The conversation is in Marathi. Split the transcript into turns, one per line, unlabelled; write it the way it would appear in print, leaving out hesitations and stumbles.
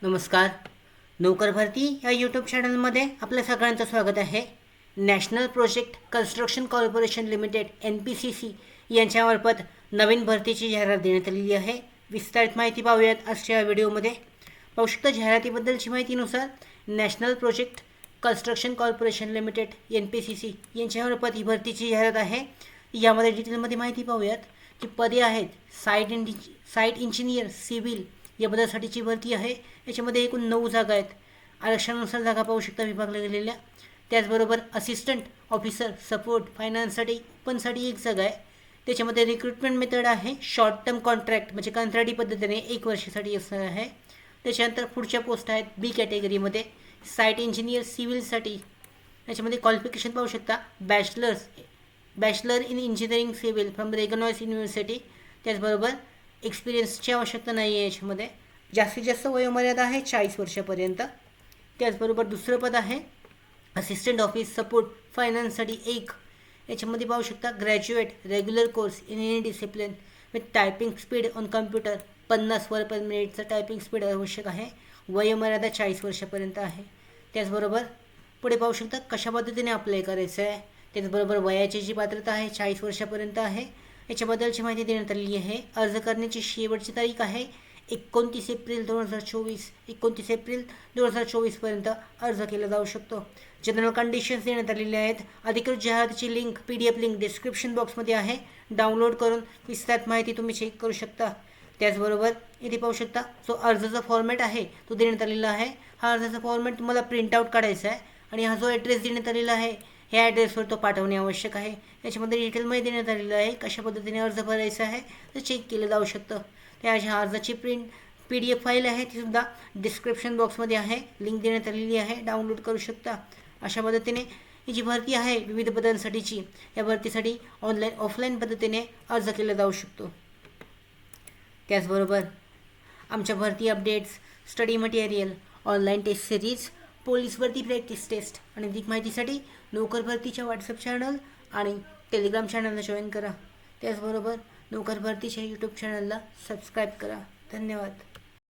नमस्कार. नोकर भरती या यूट्यूब चॅनलमध्ये आपल्या सगळ्यांचं स्वागत आहे. National project construction corporation limited NPCC यांच्यामार्फत नवीन भरतीची जाहिरात देण्यात आलेली आहे. विस्तारित माहिती पाहूयात आजच्या व्हिडिओमध्ये. पाहू शकता जाहिरातीबद्दलची माहितीनुसार national project construction corporation limited NPCC यांच्यामार्फत ही भरतीची जाहिरात आहे. यामध्ये डिटेलमध्ये माहिती पाहूयात की पदे आहेत साईट इंजिनियर सिव्हिल या पदासाठीची भरती आहे. याच्यामध्ये एकूण 9 जागा आहेत. आरक्षणानुसार जागा पाहू शकता विभागल्या गेलेल्या. त्याचबरोबर असिस्टंट ऑफिसर सपोर्ट फायनान्ससाठी पणसाठी एक जागा आहे. त्याच्यामध्ये रिक्रुटमेंट मेथड आहे शॉर्ट टर्म कॉन्ट्रॅक्ट म्हणजे कंत्राटी पद्धतीने 1 वर्षासाठी असणार आहे. त्याच्यानंतर पुढच्या पोस्ट आहेत बी कॅटेगरीमध्ये साईट इंजिनियर सिव्हिलसाठी. याच्यामध्ये क्वालिफिकेशन पाहू शकता bachelor in engineering civil from recognised university. त्याचबरोबर एक्सपिरियन्सची आवश्यकता नाही आहे. याच्यामध्ये जास्तीत जास्त वयोमर्यादा आहे 40 वर्षापर्यंत. त्याचबरोबर दुसरं पद आहे असिस्टंट ऑफिस सपोर्ट फायनान्ससाठी 1. याच्यामध्ये पाहू शकता graduate regular course in any discipline with typing speed on computer 50 word per मिनिटचं टायपिंग स्पीड आवश्यक आहे. वयोमर्यादा 40 वर्षापर्यंत आहे. त्याचबरोबर पुढे पाहू शकता कशा पद्धतीने अप्लाय करायचं आहे. त्याचबरोबर वयाची जी पात्रता आहे 40 वर्षापर्यंत आहे. याच्याबद्दलची माहिती देण्यात आलेली आहे. अर्ज करण्याची शेवटची तारीख आहे 29 एप्रिल 2024. 29 एप्रिल 2024 पर्यंत अर्ज केला जाऊ शकतो. जनरल कंडिशन्स देण्यात आलेल्या आहेत. अधिकृत जाहिरातीची लिंक PDF लिंक डिस्क्रिप्शन बॉक्समध्ये आहे. डाउनलोड करून विस्तारित माहिती तुम्ही चेक करू शकता. त्याचबरोबर इथे पाहू शकता जो अर्जाचा फॉर्मॅट आहे तो देण्यात आलेला आहे. हा अर्जाचा फॉर्मॅट तुम्हाला प्रिंटआउट काढायचा आहे आणि हा जो ॲड्रेस देण्यात आलेला आहे ह्या ॲड्रेसवर तो पाठवणे आवश्यक आहे. याच्यामध्ये डिटेलमध्ये देण्यात आलेलं आहे कशा पद्धतीने अर्ज भरायचा आहे ते चेक केलं जाऊ शकतं. त्या अर्जाची PDF फाईल आहे तीसुद्धा डिस्क्रिप्शन बॉक्समध्ये आहे. लिंक देण्यात आलेली आहे. डाउनलोड करू शकता. अशा पद्धतीने ही जी भरती आहे विविध पदांसाठीची या भरतीसाठी ऑफलाईन पद्धतीने अर्ज केला जाऊ शकतो. त्याचबरोबर आमच्या भरती updates study material online test series police भरती प्रॅक्टिस टेस्ट आणि अधिक माहितीसाठी नोकर भरतीच्या व्हॉट्सअप चॅनल आणि टेलिग्राम चॅनलला जॉईन करा. त्याचबरोबर नोकर भरतीच्या यूट्यूब चॅनलला सबस्क्राईब करा. धन्यवाद.